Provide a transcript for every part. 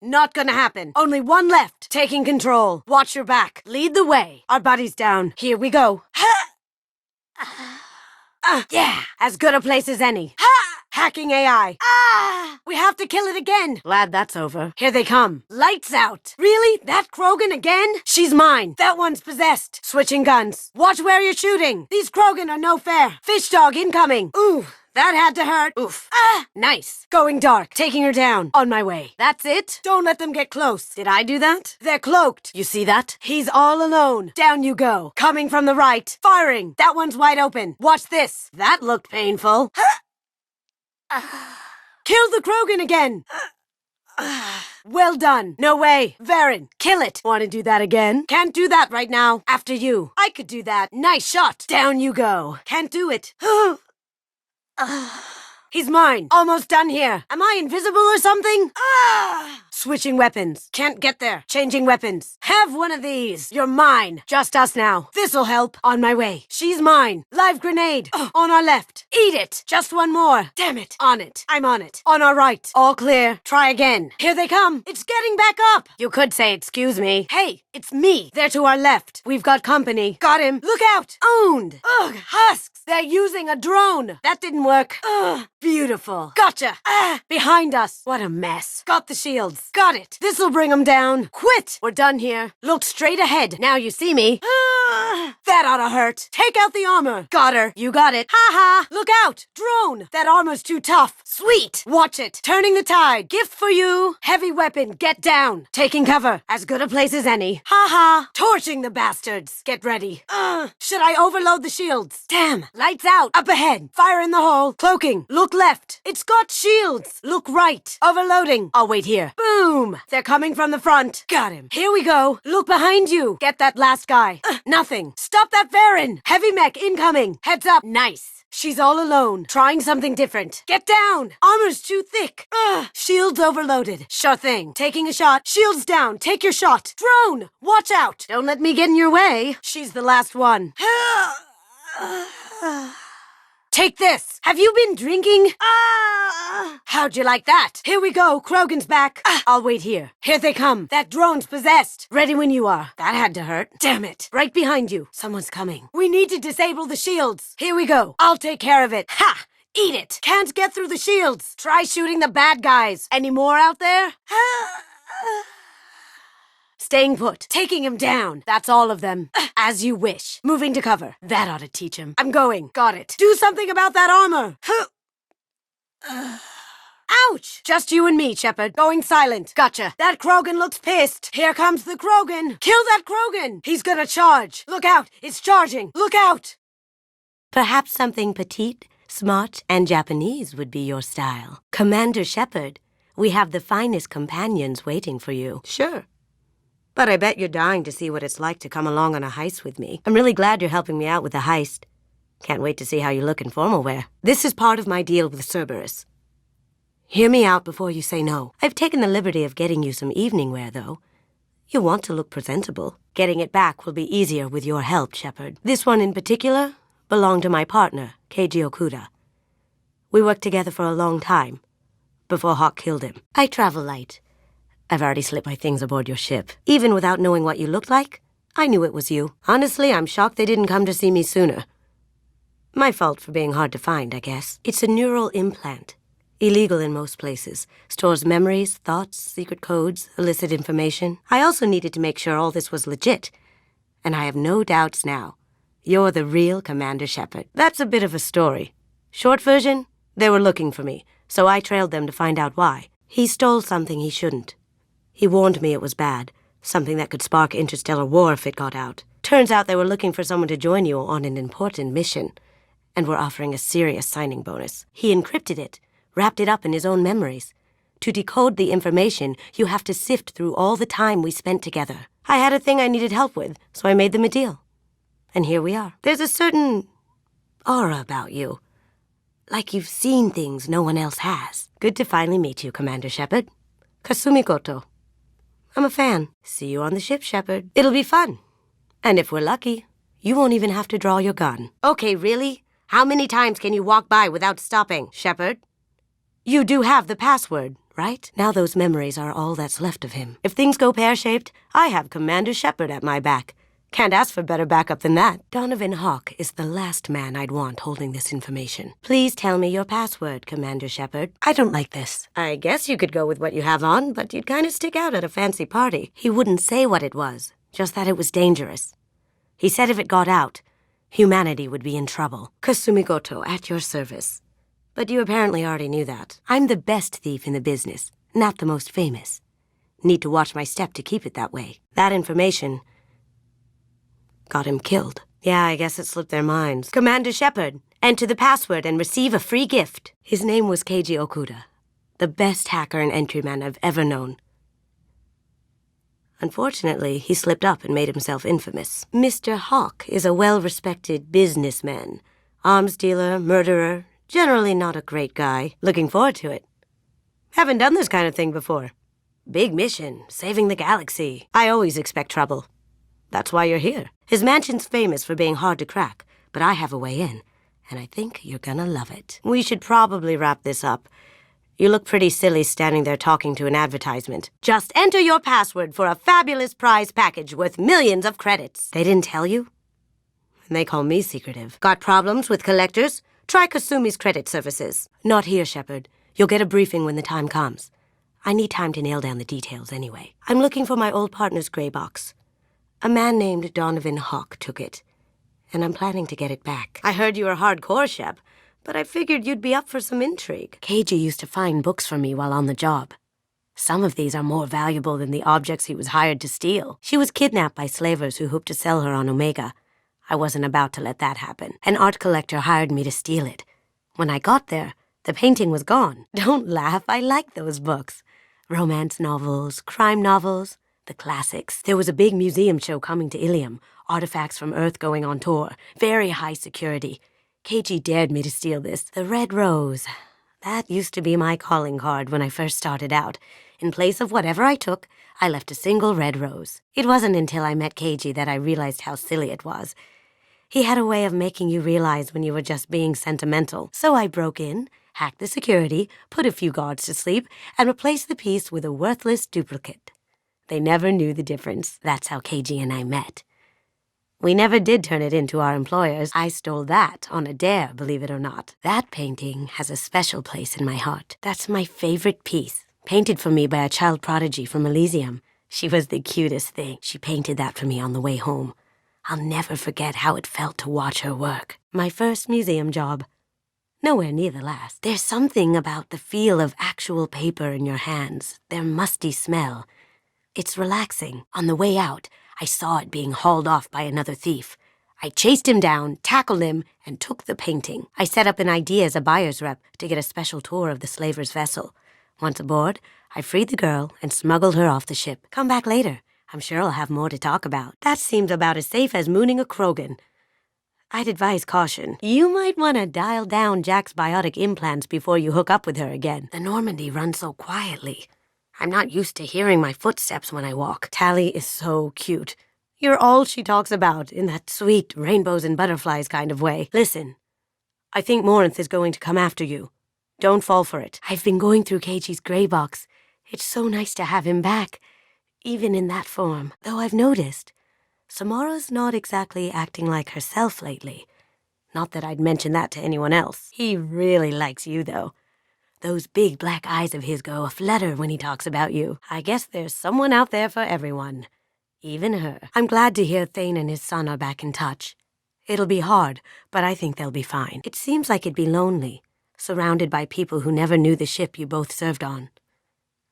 Not gonna happen. Only one left. Taking control. Watch your back. Lead the way. Our buddy's down. Here we go. Yeah, as good a place as any. Hacking AI. We have to kill it again. Glad that's over. Here they come. Lights out. Really? That Krogan again? She's mine. That one's possessed. Switching guns. Watch where you're shooting. These Krogan are no fair. Fish dog incoming. Ooh. That had to hurt. Oof. Nice. Going dark. Taking her down. On my way. That's it. Don't let them get close. Did I do that? They're cloaked. You see that? He's all alone. Down you go. Coming from the right. Firing. That one's wide open. Watch this. That looked painful. Kill the Krogan again. Well done. No way. Varen, kill it. Want to do that again? Can't do that right now. After you. I could do that. Nice shot. Down you go. Can't do it. He's mine. Almost done here. Am I invisible or something? Switching weapons. Can't get there. Changing weapons. Have one of these. You're mine. Just us now. This'll help. On my way. She's mine. Live grenade. On our left. Eat it. Just one more. Damn it. On it. I'm on it. On our right. All clear. Try again. Here they come. It's getting back up. You could say excuse me. Hey, it's me. They're to our left. We've got company. Got him. Look out. Owned. Ugh. Husks. They're using a drone. That didn't work. Ugh. Beautiful. Gotcha. Behind us. What a mess. Got the shields. Got it. This'll bring them down. Quit. We're done here. Look straight ahead. Now you see me. That oughta hurt. Take out the armor. Got her. You got it. Ha ha. Look out. Drone. That armor's too tough. Sweet. Watch it. Turning the tide. Gift for you. Heavy weapon. Get down. Taking cover. As good a place as any. Ha ha. Torching the bastards. Get ready. Should I overload the shields? Damn. Lights out. Up ahead. Fire in the hole. Cloaking. Look left. It's got shields. Look right. Overloading. I'll wait here. Boom. They're coming from the front. Got him. Here we go. Look behind you. Get that last guy. Nothing. Stop that Varen. Heavy mech incoming. Heads up. Nice. She's all alone. Trying something different. Get down. Armor's too thick. Shields overloaded. Sure thing. Taking a shot. Shields down. Take your shot. Drone. Watch out. Don't let me get in your way. She's the last one. Take this. Have you been drinking? How'd you like that? Here we go. Krogan's back. I'll wait here. Here they come. That drone's possessed. Ready when you are. That had to hurt. Damn it. Right behind you. Someone's coming. We need to disable the shields. Here we go. I'll take care of it. Ha! Eat it. Can't get through the shields. Try shooting the bad guys. Any more out there? Staying put. Taking him down. That's all of them. As you wish. Moving to cover. That ought to teach him. I'm going. Got it. Do something about that armor. Ouch! Just you and me, Shepard. Going silent. Gotcha. That Krogan looks pissed. Here comes the Krogan. Kill that Krogan. He's gonna charge. Look out. It's charging. Look out. Perhaps something petite, smart, and Japanese would be your style. Commander Shepard, we have the finest companions waiting for you. Sure. But I bet you're dying to see what it's like to come along on a heist with me. I'm really glad you're helping me out with the heist. Can't wait to see how you look in formal wear. This is part of my deal with Cerberus. Hear me out before you say no. I've taken the liberty of getting you some evening wear, though. You want to look presentable. Getting it back will be easier with your help, Shepard. This one in particular belonged to my partner, Keiji Okuda. We worked together for a long time, before Hock killed him. I travel light. I've already slipped my things aboard your ship. Even without knowing what you looked like, I knew it was you. Honestly, I'm shocked they didn't come to see me sooner. My fault for being hard to find, I guess. It's a neural implant. Illegal in most places. Stores memories, thoughts, secret codes, illicit information. I also needed to make sure all this was legit. And I have no doubts now. You're the real Commander Shepard. That's a bit of a story. Short version, they were looking for me, so I trailed them to find out why. He stole something he shouldn't. He warned me it was bad, something that could spark interstellar war if it got out. Turns out they were looking for someone to join you on an important mission, and were offering a serious signing bonus. He encrypted it, wrapped it up in his own memories. To decode the information, you have to sift through all the time we spent together. I had a thing I needed help with, so I made them a deal. And here we are. There's a certain aura about you. Like you've seen things no one else has. Good to finally meet you, Commander Shepard. Kasumi Koto. I'm a fan. See you on the ship, Shepard. It'll be fun. And if we're lucky, you won't even have to draw your gun. Okay, really? How many times can you walk by without stopping, Shepard? You do have the password, right? Now those memories are all that's left of him. If things go pear-shaped, I have Commander Shepard at my back. Can't ask for better backup than that. Donovan Hock is the last man I'd want holding this information. Please tell me your password, Commander Shepard. I don't like this. I guess you could go with what you have on, but you'd kind of stick out at a fancy party. He wouldn't say what it was, just that it was dangerous. He said if it got out, humanity would be in trouble. Kasumi Goto, at your service. But you apparently already knew that. I'm the best thief in the business, not the most famous. Need to watch my step to keep it that way. That information got him killed. Yeah, I guess it slipped their minds. Commander Shepard, enter the password and receive a free gift. His name was Keiji Okuda, the best hacker and entryman I've ever known. Unfortunately, he slipped up and made himself infamous. Mr. Hock is a well-respected businessman. Arms dealer, murderer, generally not a great guy. Looking forward to it. Haven't done this kind of thing before. Big mission, saving the galaxy. I always expect trouble. That's why you're here. His mansion's famous for being hard to crack, but I have a way in, and I think you're gonna love it. We should probably wrap this up. You look pretty silly standing there talking to an advertisement. Just enter your password for a fabulous prize package worth millions of credits. They didn't tell you? And they call me secretive. Got problems with collectors? Try Kasumi's credit services. Not here, Shepard. You'll get a briefing when the time comes. I need time to nail down the details anyway. I'm looking for my old partner's gray box. A man named Donovan Hock took it, and I'm planning to get it back. I heard you were hardcore, Shep, but I figured you'd be up for some intrigue. Keiji used to find books for me while on the job. Some of these are more valuable than the objects he was hired to steal. She was kidnapped by slavers who hoped to sell her on Omega. I wasn't about to let that happen. An art collector hired me to steal it. When I got there, the painting was gone. Don't laugh, I like those books. Romance novels, crime novels, the classics. There was a big museum show coming to Ilium. Artifacts from Earth going on tour. Very high security. Keiji dared me to steal this. The Red Rose. That used to be my calling card when I first started out. In place of whatever I took, I left a single red rose. It wasn't until I met Keiji that I realized how silly it was. He had a way of making you realize when you were just being sentimental. So I broke in, hacked the security, put a few guards to sleep, and replaced the piece with a worthless duplicate. They never knew the difference. That's how Keiji and I met. We never did turn it into our employers. I stole that on a dare, believe it or not. That painting has a special place in my heart. That's my favorite piece, painted for me by a child prodigy from Elysium. She was the cutest thing. She painted that for me on the way home. I'll never forget how it felt to watch her work. My first museum job. Nowhere near the last. There's something about the feel of actual paper in your hands, their musty smell. It's relaxing. On the way out, I saw it being hauled off by another thief. I chased him down, tackled him, and took the painting. I set up an idea as a buyer's rep to get a special tour of the slaver's vessel. Once aboard, I freed the girl and smuggled her off the ship. Come back later. I'm sure I'll have more to talk about. That seems about as safe as mooning a Krogan. I'd advise caution. You might want to dial down Jack's biotic implants before you hook up with her again. The Normandy runs so quietly. I'm not used to hearing my footsteps when I walk. Tally is so cute. You're all she talks about in that sweet rainbows and butterflies kind of way. Listen, I think Morinth is going to come after you. Don't fall for it. I've been going through Keiji's gray box. It's so nice to have him back, even in that form. Though I've noticed, Samara's not exactly acting like herself lately. Not that I'd mention that to anyone else. He really likes you, though. Those big black eyes of his go aflutter when he talks about you. I guess there's someone out there for everyone. Even her. I'm glad to hear Thane and his son are back in touch. It'll be hard, but I think they'll be fine. It seems like it'd be lonely, surrounded by people who never knew the ship you both served on.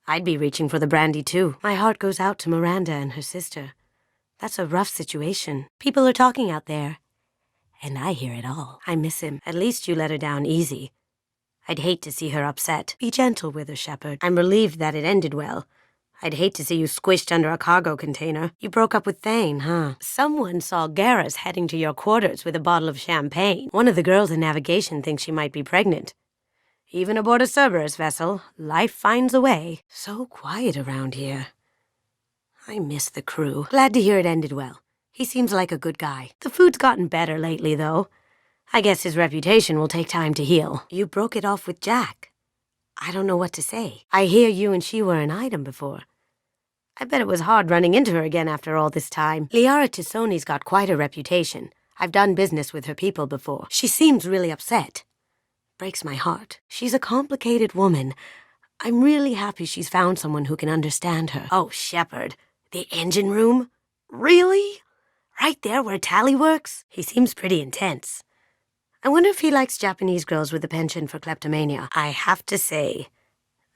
I'd be reaching for the brandy, too. My heart goes out to Miranda and her sister. That's a rough situation. People are talking out there, and I hear it all. I miss him. At least you let her down easy. I'd hate to see her upset. Be gentle with her, Shepard. I'm relieved that it ended well. I'd hate to see you squished under a cargo container. You broke up with Thane, huh? Someone saw Garrus heading to your quarters with a bottle of champagne. One of the girls in navigation thinks she might be pregnant. Even aboard a Cerberus vessel, life finds a way. So quiet around here. I miss the crew. Glad to hear it ended well. He seems like a good guy. The food's gotten better lately, though. I guess his reputation will take time to heal. You broke it off with Jack. I don't know what to say. I hear you and she were an item before. I bet it was hard running into her again after all this time. Liara Tisoni's got quite a reputation. I've done business with her people before. She seems really upset. Breaks my heart. She's a complicated woman. I'm really happy she's found someone who can understand her. Oh, Shepard. The engine room? Really? Right there where Tally works? He seems pretty intense. I wonder if he likes Japanese girls with a penchant for kleptomania. I have to say,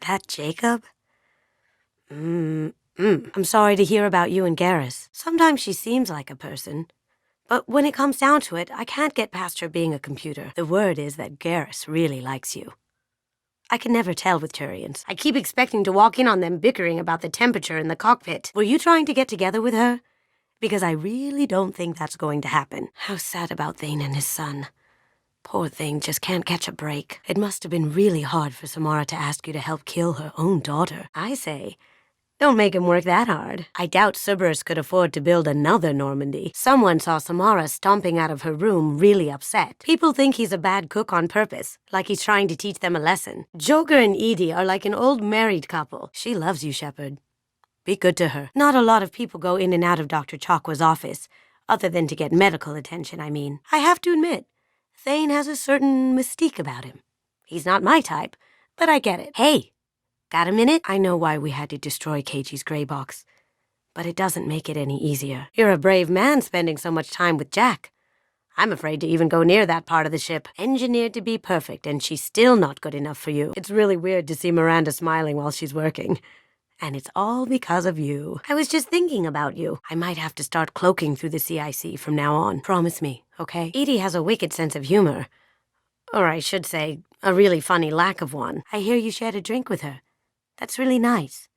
that Jacob? I'm sorry to hear about you and Garrus. Sometimes she seems like a person. But when it comes down to it, I can't get past her being a computer. The word is that Garrus really likes you. I can never tell with Turians. I keep expecting to walk in on them bickering about the temperature in the cockpit. Were you trying to get together with her? Because I really don't think that's going to happen. How sad about Thane and his son. Poor Thane just can't catch a break. It must have been really hard for Samara to ask you to help kill her own daughter. I say, don't make him work that hard. I doubt Cerberus could afford to build another Normandy. Someone saw Samara stomping out of her room really upset. People think he's a bad cook on purpose, like he's trying to teach them a lesson. Joker and Edie are like an old married couple. She loves you, Shepard. Be good to her. Not a lot of people go in and out of Dr. Chakwa's office, other than to get medical attention, I mean. I have to admit, Thane has a certain mystique about him. He's not my type, but I get it. Hey! Got a minute? I know why we had to destroy Keiji's gray box, but it doesn't make it any easier. You're a brave man spending so much time with Jack. I'm afraid to even go near that part of the ship. Engineered to be perfect, and she's still not good enough for you. It's really weird to see Miranda smiling while she's working. And it's all because of you. I was just thinking about you. I might have to start cloaking through the CIC from now on. Promise me, okay? Edie has a wicked sense of humor. Or I should say, a really funny lack of one. I hear you shared a drink with her. That's really nice.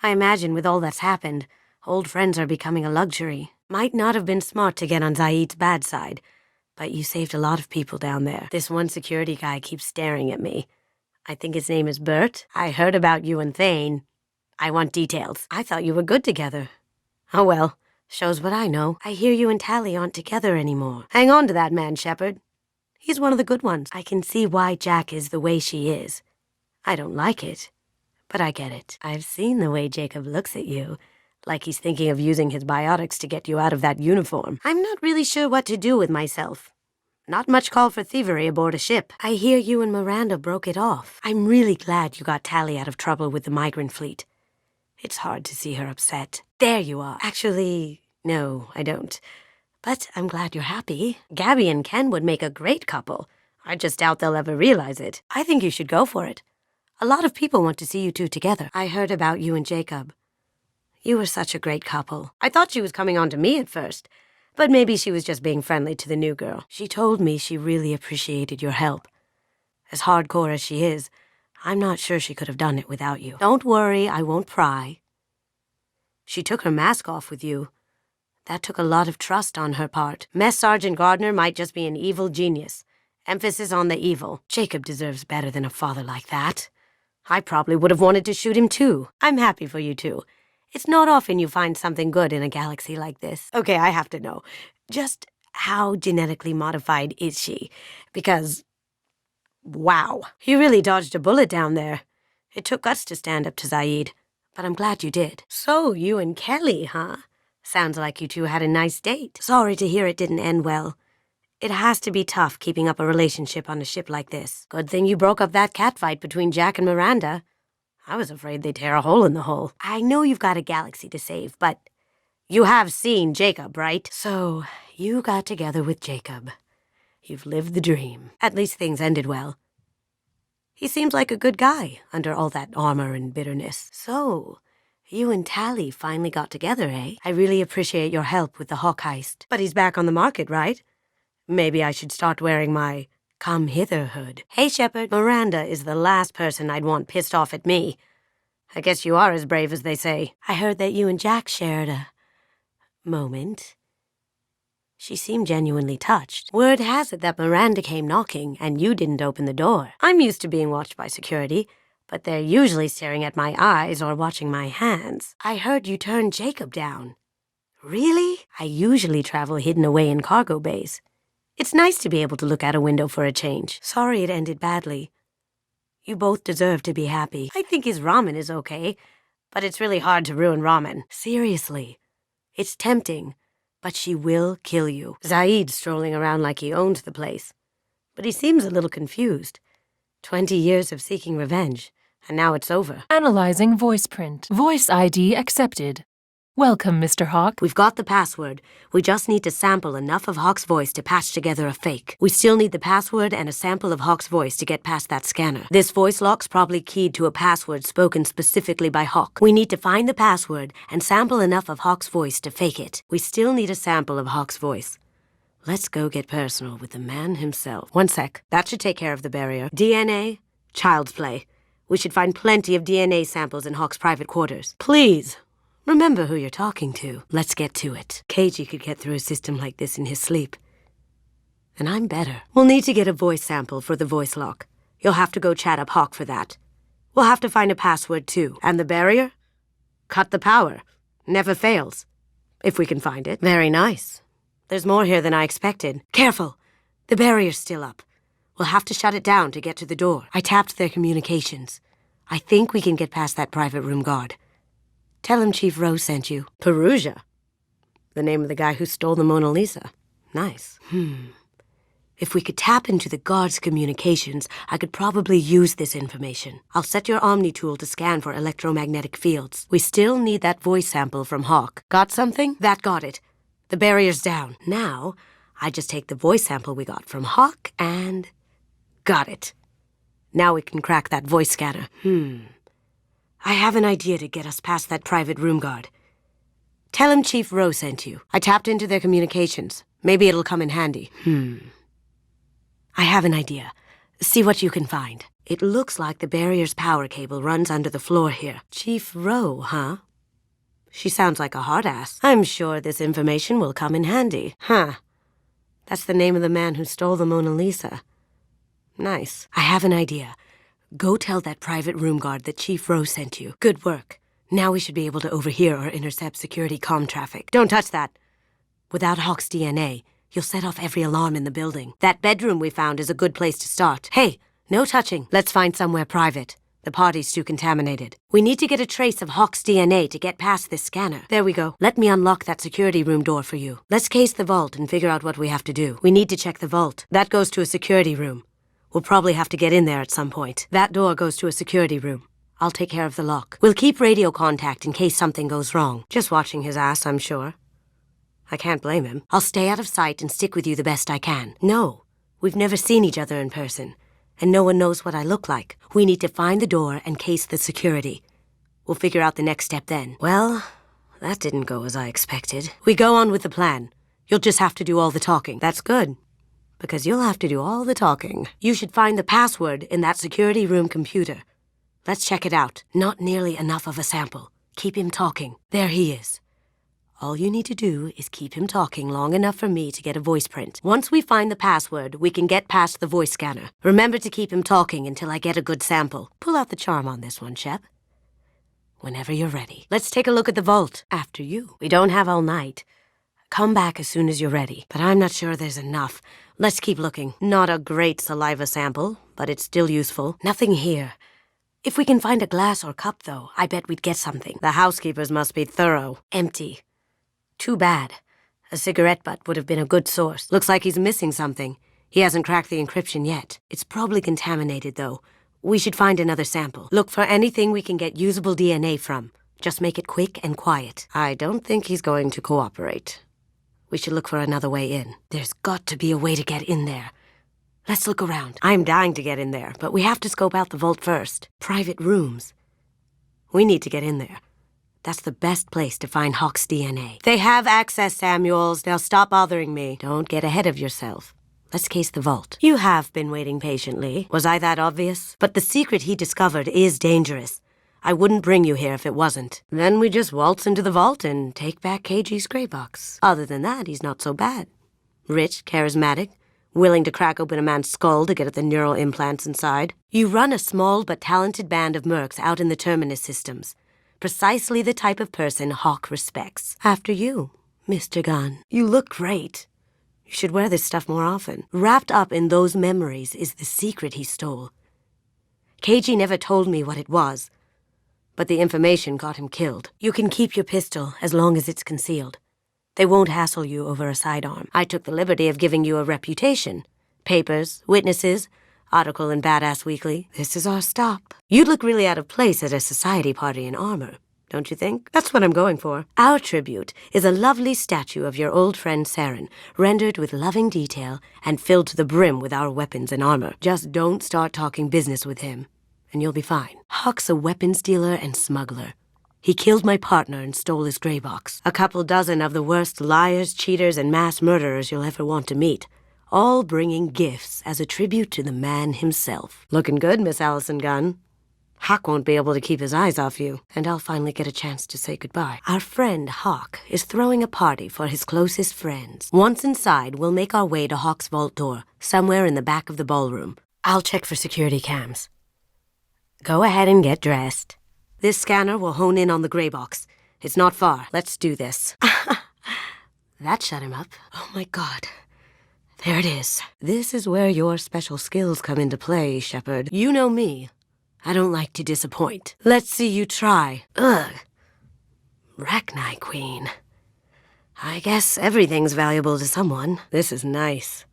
I imagine with all that's happened, old friends are becoming a luxury. Might not have been smart to get on Zaid's bad side, but you saved a lot of people down there. This one security guy keeps staring at me. I think his name is Bert. I heard about you and Thane. I want details. I thought you were good together. Oh well, shows what I know. I hear you and Tally aren't together anymore. Hang on to that man, Shepard. He's one of the good ones. I can see why Jack is the way she is. I don't like it. But I get it. I've seen the way Jacob looks at you, like he's thinking of using his biotics to get you out of that uniform. I'm not really sure what to do with myself. Not much call for thievery aboard a ship. I hear you and Miranda broke it off. I'm really glad you got Tally out of trouble with the migrant fleet. It's hard to see her upset. There you are. Actually, no, I don't. But I'm glad you're happy. Gabby and Ken would make a great couple. I just doubt they'll ever realize it. I think you should go for it. A lot of people want to see you two together. I heard about you and Jacob. You were such a great couple. I thought she was coming on to me at first, but maybe she was just being friendly to the new girl. She told me she really appreciated your help. As hardcore as she is, I'm not sure she could have done it without you. Don't worry, I won't pry. She took her mask off with you. That took a lot of trust on her part. Mess Sergeant Gardner might just be an evil genius. Emphasis on the evil. Jacob deserves better than a father like that. I probably would have wanted to shoot him too. I'm happy for you two. It's not often you find something good in a galaxy like this. Okay, I have to know. Just how genetically modified is she? Because, wow, you really dodged a bullet down there. It took guts to stand up to Zaid, but I'm glad you did. So, you and Kelly, huh? Sounds like you two had a nice date. Sorry to hear it didn't end well. It has to be tough keeping up a relationship on a ship like this. Good thing you broke up that catfight between Jack and Miranda. I was afraid they'd tear a hole in the hull. I know you've got a galaxy to save, but you have seen Jacob, right? So, you got together with Jacob. You've lived the dream. At least things ended well. He seems like a good guy under all that armor and bitterness. So, you and Tally finally got together, eh? I really appreciate your help with the Hock heist. But he's back on the market, right? Maybe I should start wearing my come hither hood. Hey, Shepard, Miranda is the last person I'd want pissed off at me. I guess you are as brave as they say. I heard that you and Jack shared a moment. She seemed genuinely touched. Word has it that Miranda came knocking and you didn't open the door. I'm used to being watched by security, but they're usually staring at my eyes or watching my hands. I heard you turned Jacob down. Really? I usually travel hidden away in cargo bays. It's nice to be able to look out a window for a change. Sorry it ended badly. You both deserve to be happy. I think his ramen is okay, but it's really hard to ruin ramen. Seriously. It's tempting, but she will kill you. Zaid's strolling around like he owns the place. But he seems a little confused. 20 years of seeking revenge, and now it's over. Analyzing voice print. Voice ID accepted. Welcome, Mr. Hock. We've got the password. We just need to sample enough of Hock's voice to patch together a fake. We still need the password and a sample of Hock's voice to get past that scanner. This voice lock's probably keyed to a password spoken specifically by Hock. We need to find the password and sample enough of Hock's voice to fake it. We still need a sample of Hock's voice. Let's go get personal with the man himself. One sec. That should take care of the barrier. DNA, child's play. We should find plenty of DNA samples in Hock's private quarters. Please. Remember who you're talking to. Let's get to it. Keiji could get through a system like this in his sleep. And I'm better. We'll need to get a voice sample for the voice lock. You'll have to go chat up Hock for that. We'll have to find a password too. And the barrier? Cut the power. Never fails. If we can find it. Very nice. There's more here than I expected. Careful! The barrier's still up. We'll have to shut it down to get to the door. I tapped their communications. I think we can get past that private room guard. Tell him Chief Rose sent you. Perugia? The name of the guy who stole the Mona Lisa. Nice. If we could tap into the guard's communications, I could probably use this information. I'll set your Omni tool to scan for electromagnetic fields. We still need that voice sample from Hock. Got something? That got it. The barrier's down. Now, I just take the voice sample we got from Hock and... got it. Now we can crack that voice scanner. I have an idea to get us past that private room guard. Tell him Chief Rose sent you. I tapped into their communications. Maybe it'll come in handy. I have an idea. See what you can find. It looks like the barrier's power cable runs under the floor here. Chief Rose, huh? She sounds like a hard ass. I'm sure this information will come in handy. That's the name of the man who stole the Mona Lisa. Nice. I have an idea. Go tell that private room guard that Chief Rose sent you. Good work. Now we should be able to overhear or intercept security comm traffic. Don't touch that. Without Hock's DNA, you'll set off every alarm in the building. That bedroom we found is a good place to start. Hey, no touching. Let's find somewhere private. The party's too contaminated. We need to get a trace of Hock's DNA to get past this scanner. There we go. Let me unlock that security room door for you. Let's case the vault and figure out what we have to do. We need to check the vault. That goes to a security room. We'll probably have to get in there at some point. That door goes to a security room. I'll take care of the lock. We'll keep radio contact in case something goes wrong. Just watching his ass, I'm sure. I can't blame him. I'll stay out of sight and stick with you the best I can. No, we've never seen each other in person, and no one knows what I look like. We need to find the door and case the security. We'll figure out the next step then. Well, that didn't go as I expected. We go on with the plan. You'll just have to do all the talking. That's good. Because you'll have to do all the talking. You should find the password in that security room computer. Let's check it out. Not nearly enough of a sample. Keep him talking. There he is. All you need to do is keep him talking long enough for me to get a voice print. Once we find the password, we can get past the voice scanner. Remember to keep him talking until I get a good sample. Pull out the charm on this one, Shep. Whenever you're ready. Let's take a look at the vault. After you. We don't have all night. Come back as soon as you're ready. But I'm not sure there's enough. Let's keep looking. Not a great saliva sample, but it's still useful. Nothing here. If we can find a glass or cup, though, I bet we'd get something. The housekeepers must be thorough. Empty. Too bad. A cigarette butt would have been a good source. Looks like he's missing something. He hasn't cracked the encryption yet. It's probably contaminated, though. We should find another sample. Look for anything we can get usable DNA from. Just make it quick and quiet. I don't think he's going to cooperate. We should look for another way in. There's got to be a way to get in there. Let's look around. I'm dying to get in there, but we have to scope out the vault first. Private rooms. We need to get in there. That's the best place to find Hock's DNA. They have access, Samuels. Now stop bothering me. Don't get ahead of yourself. Let's case the vault. You have been waiting patiently. Was I that obvious? But the secret he discovered is dangerous. I wouldn't bring you here if it wasn't. Then we just waltz into the vault and take back Keiji's gray box. Other than that, he's not so bad. Rich, charismatic, willing to crack open a man's skull to get at the neural implants inside. You run a small but talented band of mercs out in the Terminus systems. Precisely the type of person Hock respects. After you, Mr. Gunn. You look great. You should wear this stuff more often. Wrapped up in those memories is the secret he stole. Keiji never told me what it was, but the information got him killed. You can keep your pistol as long as it's concealed. They won't hassle you over a sidearm. I took the liberty of giving you a reputation. Papers, witnesses, article in Badass Weekly. This is our stop. You'd look really out of place at a society party in armor, don't you think? That's what I'm going for. Our tribute is a lovely statue of your old friend Saren, rendered with loving detail and filled to the brim with our weapons and armor. Just don't start talking business with him, and you'll be fine. Hock's a weapons dealer and smuggler. He killed my partner and stole his gray box. A couple dozen of the worst liars, cheaters, and mass murderers you'll ever want to meet, all bringing gifts as a tribute to the man himself. Looking good, Miss Allison Gunn. Hock won't be able to keep his eyes off you, and I'll finally get a chance to say goodbye. Our friend Hock is throwing a party for his closest friends. Once inside, we'll make our way to Hock's vault door, somewhere in the back of the ballroom. I'll check for security cams. Go ahead and get dressed. This scanner will hone in on the gray box. It's not far. Let's do this. That shut him up. Oh my god. There it is. This is where your special skills come into play, Shepard. You know me. I don't like to disappoint. Let's see you try. Ugh. Rachni Queen. I guess everything's valuable to someone. This is nice.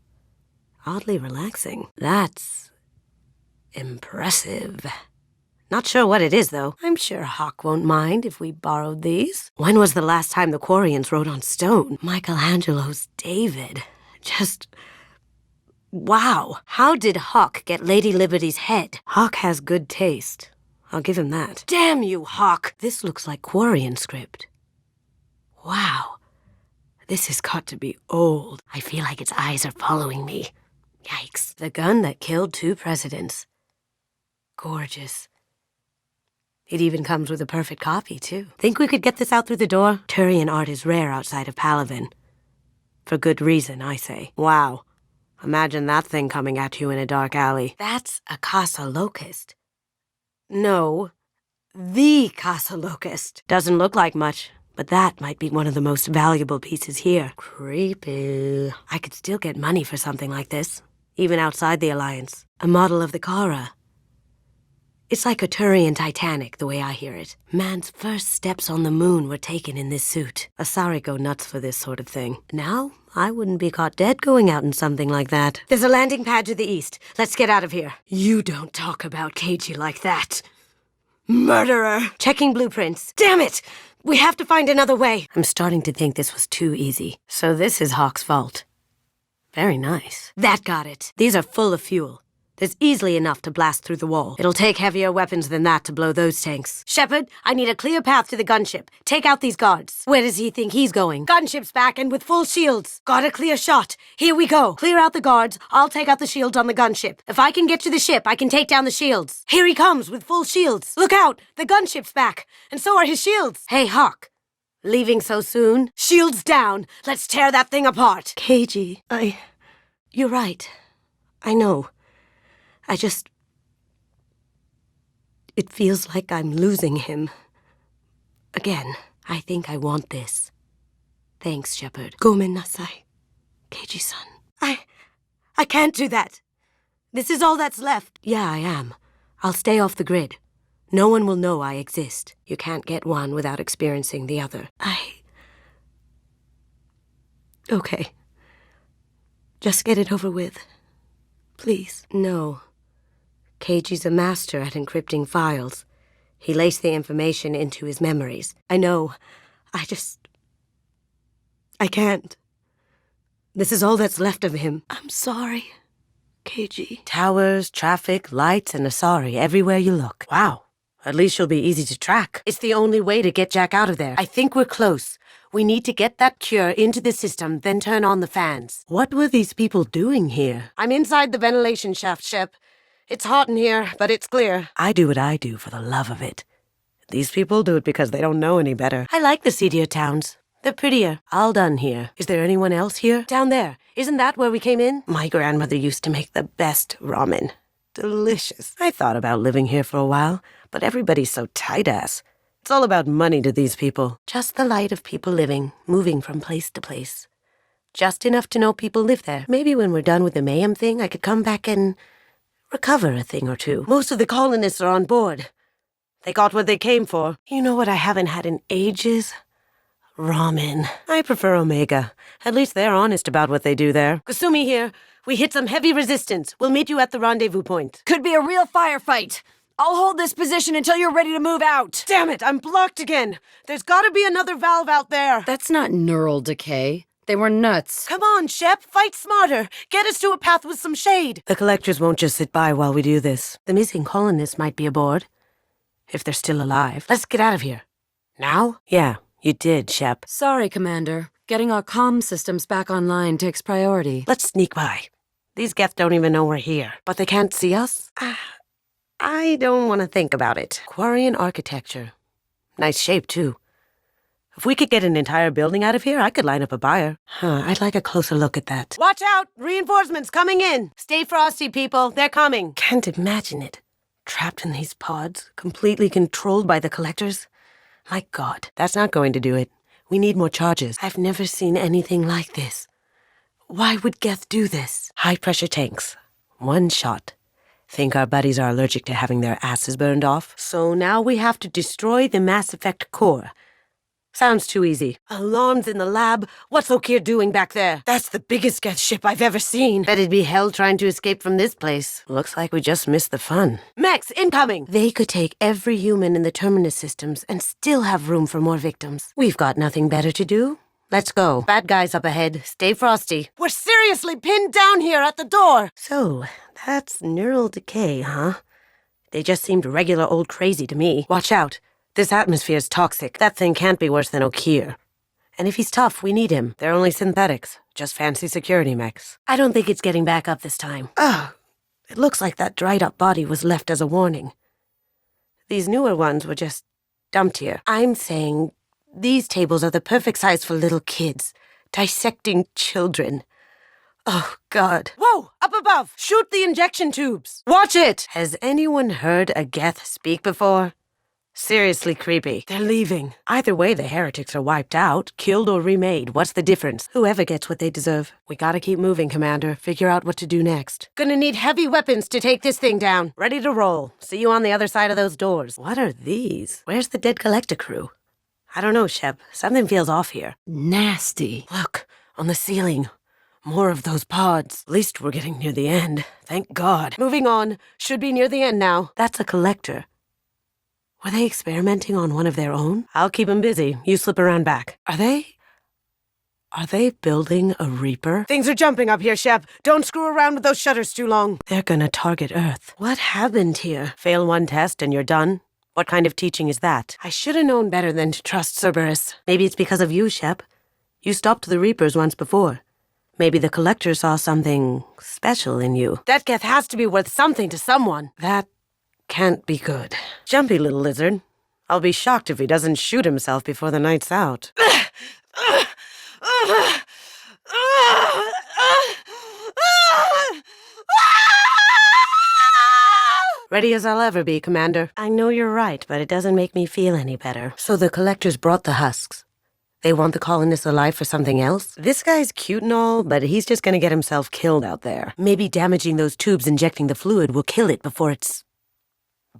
Oddly relaxing. That's impressive. Not sure what it is, though. I'm sure Hock won't mind if we borrowed these. When was the last time the Quarians wrote on stone? Michelangelo's David. Just... wow. How did Hock get Lady Liberty's head? Hock has good taste. I'll give him that. Damn you, Hock! This looks like Quarian script. Wow. This has got to be old. I feel like its eyes are following me. Yikes. The gun that killed 2 presidents. Gorgeous. It even comes with a perfect copy, too. Think we could get this out through the door? Turian art is rare outside of Palaven. For good reason, I say. Wow. Imagine that thing coming at you in a dark alley. That's a Casa Locust. No. The Casa Locust. Doesn't look like much, but that might be one of the most valuable pieces here. Creepy. I could still get money for something like this, even outside the Alliance. A model of the Kara. It's like a Turian Titanic, the way I hear it. Man's first steps on the moon were taken in this suit. Asari go nuts for this sort of thing. Now, I wouldn't be caught dead going out in something like that. There's a landing pad to the east. Let's get out of here. You don't talk about Keiji like that. Murderer! Checking blueprints. Damn it! We have to find another way. I'm starting to think this was too easy. So this is Hock's vault. Very nice. That got it. These are full of fuel. There's easily enough to blast through the wall. It'll take heavier weapons than that to blow those tanks. Shepard, I need a clear path to the gunship. Take out these guards. Where does he think he's going? Gunship's back and with full shields. Got a clear shot. Here we go. Clear out the guards. I'll take out the shields on the gunship. If I can get to the ship, I can take down the shields. Here he comes with full shields. Look out! The gunship's back. And so are his shields. Hey, Hock. Leaving so soon? Shields down. Let's tear that thing apart. Keiji, You're right. I know. It feels like I'm losing him. Again, I think I want this. Thanks, Shepard. Gomen nasai, Keiji-san. I can't do that. This is all that's left. Yeah, I am. I'll stay off the grid. No one will know I exist. You can't get one without experiencing the other. Okay. Just get it over with. Please. No. Keiji's a master at encrypting files. He laced the information into his memories. I know. I can't. This is all that's left of him. I'm sorry, Keiji. Towers, traffic, lights, and Asari everywhere you look. Wow. At least you'll be easy to track. It's the only way to get Jack out of there. I think we're close. We need to get that cure into the system, then turn on the fans. What were these people doing here? I'm inside the ventilation shaft, Shep. It's hot in here, but it's clear. I do what I do for the love of it. These people do it because they don't know any better. I like the seedier towns. They're prettier. All done here. Is there anyone else here? Down there. Isn't that where we came in? My grandmother used to make the best ramen. Delicious. I thought about living here for a while, but everybody's so tight-ass. It's all about money to these people. Just the light of people living, moving from place to place. Just enough to know people live there. Maybe when we're done with the mayhem thing, I could come back and recover a thing or two. Most of the colonists are on board. They got what they came for. You know what I haven't had in ages? Ramen. I prefer Omega. At least they're honest about what they do there. Kasumi here. We hit some heavy resistance. We'll meet you at the rendezvous point. Could be a real firefight. I'll hold this position until you're ready to move out. Damn it, I'm blocked again. There's gotta be another valve out there. That's not neural decay. They were nuts. Come on, Shep, fight smarter. Get us to a path with some shade. The collectors won't just sit by while we do this. The missing colonists might be aboard. If they're still alive. Let's get out of here. Now? Yeah, you did, Shep. Sorry, Commander. Getting our comm systems back online takes priority. Let's sneak by. These Geth don't even know we're here. But they can't see us? I don't want to think about it. Quarian architecture. Nice shape, too. If we could get an entire building out of here, I could line up a buyer. I'd like a closer look at that. Watch out! Reinforcements coming in! Stay frosty, people. They're coming. Can't imagine it. Trapped in these pods, completely controlled by the collectors. My God, that's not going to do it. We need more charges. I've never seen anything like this. Why would Geth do this? High-pressure tanks. One shot. Think our buddies are allergic to having their asses burned off? So now we have to destroy the Mass Effect core. Sounds too easy. Alarms in the lab. What's Okir doing back there? That's the biggest Geth ship I've ever seen. Bet it'd be hell trying to escape from this place. Looks like we just missed the fun. Mechs, incoming! They could take every human in the Terminus systems and still have room for more victims. We've got nothing better to do. Let's go. Bad guys up ahead. Stay frosty. We're seriously pinned down here at the door! So, that's neural decay, huh? They just seemed regular old crazy to me. Watch out. This atmosphere's toxic. That thing can't be worse than Okir. And if he's tough, we need him. They're only synthetics. Just fancy security mechs. I don't think it's getting back up this time. It looks like that dried-up body was left as a warning. These newer ones were just dumped here. I'm saying these tables are the perfect size for little kids. Dissecting children. Oh, God. Whoa! Up above! Shoot the injection tubes! Watch it! Has anyone heard a Geth speak before? Seriously creepy. They're leaving. Either way, the heretics are wiped out, killed or remade. What's the difference? Whoever gets what they deserve. We gotta keep moving, Commander. Figure out what to do next. Gonna need heavy weapons to take this thing down. Ready to roll. See you on the other side of those doors. What are these? Where's the dead collector crew? I don't know, Shep. Something feels off here. Nasty. Look, on the ceiling. More of those pods. At least we're getting near the end. Thank God. Moving on. Should be near the end now. That's a collector. Were they experimenting on one of their own? I'll keep them busy. You slip around back. Are they building a Reaper? Things are jumping up here, Shep. Don't screw around with those shutters too long. They're gonna target Earth. What happened here? Fail one test and you're done? What kind of teaching is that? I should have known better than to trust Cerberus. Maybe it's because of you, Shep. You stopped the Reapers once before. Maybe the Collector saw something special in you. That Geth has to be worth something to someone. That can't be good. Jumpy little lizard. I'll be shocked if he doesn't shoot himself before the night's out. Ready as I'll ever be, Commander. I know you're right, but it doesn't make me feel any better. So the Collectors brought the husks. They want the colonists alive for something else? This guy's cute and all, but he's just gonna get himself killed out there. Maybe damaging those tubes injecting the fluid will kill it before it's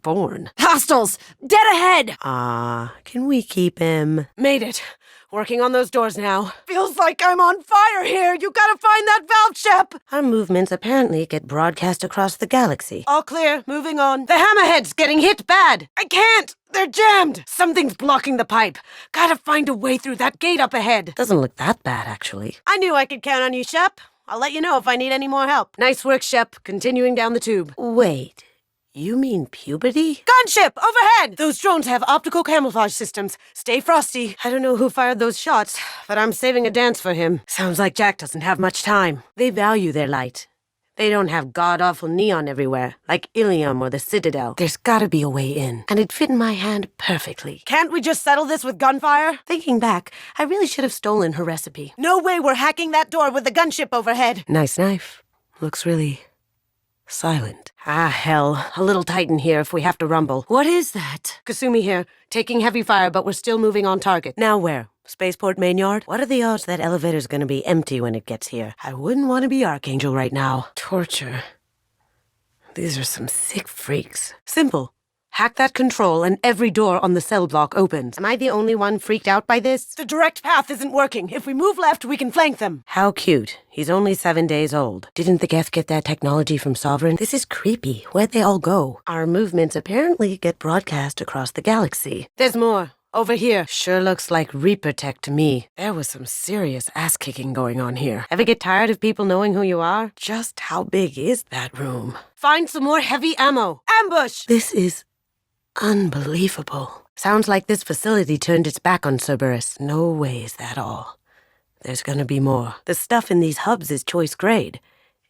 born. Hostiles! Dead ahead! Can we keep him? Made it. Working on those doors now. Feels like I'm on fire here. You gotta find that valve, Shep. Our movements apparently get broadcast across the galaxy. All clear. Moving on. The hammerhead's getting hit bad. I can't. They're jammed. Something's blocking the pipe. Gotta find a way through that gate up ahead. Doesn't look that bad, actually. I knew I could count on you, Shep. I'll let you know if I need any more help. Nice work, Shep. Continuing down the tube. Wait. You mean puberty? Gunship! Overhead! Those drones have optical camouflage systems. Stay frosty. I don't know who fired those shots, but I'm saving a dance for him. Sounds like Jack doesn't have much time. They value their light. They don't have god-awful neon everywhere, like Ilium or the Citadel. There's gotta be a way in, and it'd fit in my hand perfectly. Can't we just settle this with gunfire? Thinking back, I really should have stolen her recipe. No way we're hacking that door with the gunship overhead. Nice knife. Looks really silent. Hell. A little tight in here if we have to rumble. What is that? Kasumi here, taking heavy fire, but we're still moving on target. Now where? Spaceport main yard? What are the odds that elevator's gonna be empty when it gets here? I wouldn't want to be Archangel right now. Torture. These are some sick freaks. Simple. Hack that control and every door on the cell block opens. Am I the only one freaked out by this? The direct path isn't working. If we move left, we can flank them. How cute. He's only 7 days old. Didn't the Geth get that technology from Sovereign? This is creepy. Where'd they all go? Our movements apparently get broadcast across the galaxy. There's more. Over here. Sure looks like Reaper tech to me. There was some serious ass-kicking going on here. Ever get tired of people knowing who you are? Just how big is that room? Find some more heavy ammo. Ambush! This is unbelievable. Sounds like this facility turned its back on Cerberus. No way is that all. There's gonna be more. The stuff in these hubs is choice grade.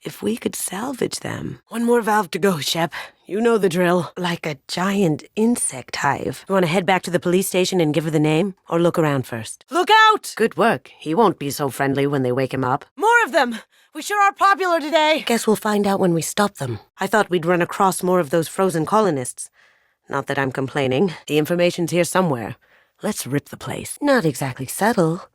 If we could salvage them. One more valve to go, Shep. You know the drill. Like a giant insect hive. You want to head back to the police station and give her the name? Or look around first? Look out! Good work. He won't be so friendly when they wake him up. More of them! We sure are popular today. Guess we'll find out when we stop them. I thought we'd run across more of those frozen colonists. Not that I'm complaining. The information's here somewhere. Let's rip the place. Not exactly subtle,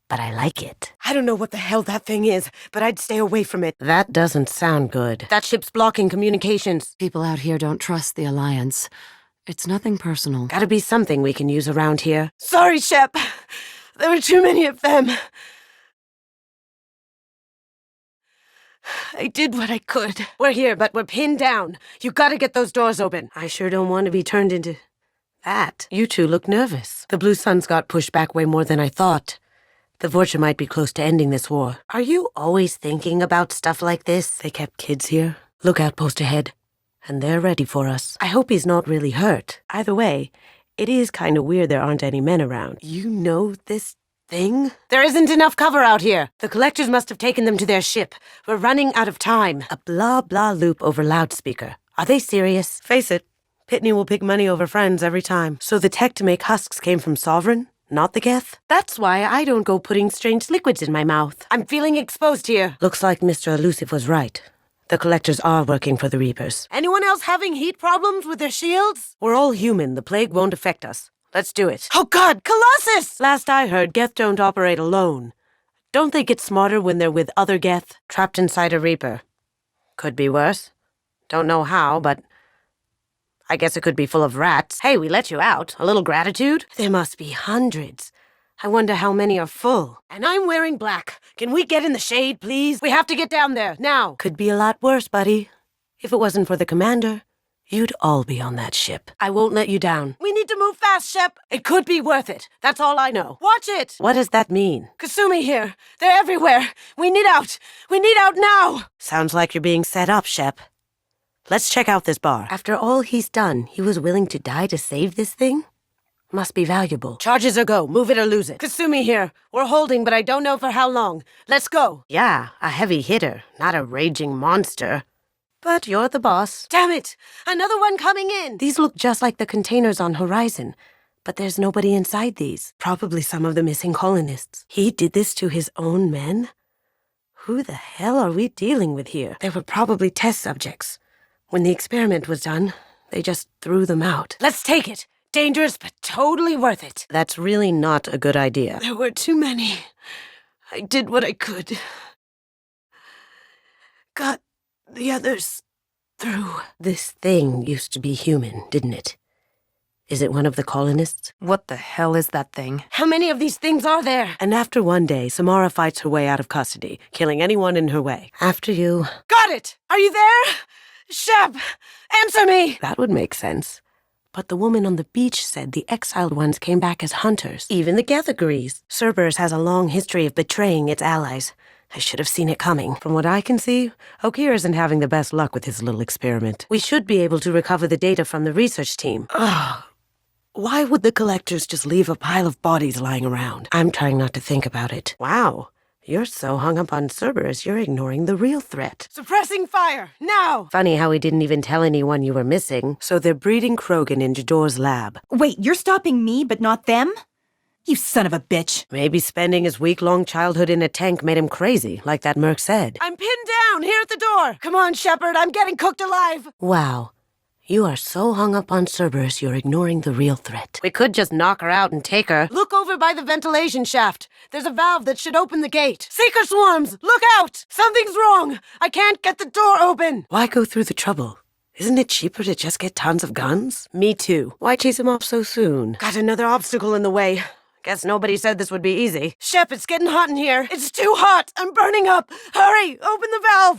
but I like it. I don't know what the hell that thing is, but I'd stay away from it. That doesn't sound good. That ship's blocking communications. People out here don't trust the Alliance. It's nothing personal. Gotta be something we can use around here. Sorry, Shep. There were too many of them. I did what I could. We're here, but we're pinned down. You gotta get those doors open. I sure don't want to be turned into that. You two look nervous. The Blue Suns got pushed back way more than I thought. The Vorcha might be close to ending this war. Are you always thinking about stuff like this? They kept kids here. Lookout post ahead. And they're ready for us. I hope he's not really hurt. Either way, it is kind of weird there aren't any men around. You know this thing? There isn't enough cover out here. The collectors must have taken them to their ship. We're running out of time. A blah-blah loop over loudspeaker. Are they serious? Face it, Pitney will pick money over friends every time. So the tech to make husks came from Sovereign? Not the Geth? That's why I don't go putting strange liquids in my mouth. I'm feeling exposed here. Looks like Mr. Elusive was right. The collectors are working for the Reapers. Anyone else having heat problems with their shields? We're all human. The plague won't affect us. Let's do it. Oh God, Colossus! Last I heard, Geth don't operate alone. Don't they get smarter when they're with other Geth, trapped inside a Reaper? Could be worse. Don't know how, but I guess it could be full of rats. Hey, we let you out. A little gratitude? There must be hundreds. I wonder how many are full. And I'm wearing black. Can we get in the shade, please? We have to get down there, now. Could be a lot worse, buddy. If it wasn't for the commander, you'd all be on that ship. I won't let you down. We need to move fast, Shep. It could be worth it. That's all I know. Watch it! What does that mean? Kasumi here. They're everywhere. We need out. We need out now! Sounds like you're being set up, Shep. Let's check out this bar. After all he's done, he was willing to die to save this thing? Must be valuable. Charges or go. Move it or lose it. Kasumi here. We're holding, but I don't know for how long. Let's go. Yeah, a heavy hitter, not a raging monster. But you're the boss. Damn it! Another one coming in! These look just like the containers on Horizon, but there's nobody inside these. Probably some of the missing colonists. He did this to his own men? Who the hell are we dealing with here? They were probably test subjects. When the experiment was done, they just threw them out. Let's take it. Dangerous, but totally worth it. That's really not a good idea. There were too many. I did what I could. Got the others through. This thing used to be human, didn't it? Is it one of the colonists? What the hell is that thing? How many of these things are there? And after one day, Samara fights her way out of custody, killing anyone in her way. After you... Got it! Are you there? Shep! Answer me! That would make sense. But the woman on the beach said the exiled ones came back as hunters. Even the Geth agrees. Cerberus has a long history of betraying its allies. I should have seen it coming. From what I can see, Okier isn't having the best luck with his little experiment. We should be able to recover the data from the research team. Ugh. Why would the collectors just leave a pile of bodies lying around? I'm trying not to think about it. Wow. You're so hung up on Cerberus, you're ignoring the real threat. Suppressing fire, now! Funny how he didn't even tell anyone you were missing. So they're breeding Krogan in Jador's lab. Wait, you're stopping me, but not them? You son of a bitch. Maybe spending his week-long childhood in a tank made him crazy, like that merc said. I'm pinned down here at the door. Come on, Shepard, I'm getting cooked alive. Wow. You are so hung up on Cerberus, you're ignoring the real threat. We could just knock her out and take her. Look over by the ventilation shaft. There's a valve that should open the gate. Seeker swarms! Look out! Something's wrong! I can't get the door open! Why go through the trouble? Isn't it cheaper to just get tons of guns? Me too. Why chase him off so soon? Got another obstacle in the way. Guess nobody said this would be easy. Shep, it's getting hot in here. It's too hot. I'm burning up. Hurry, open the valve.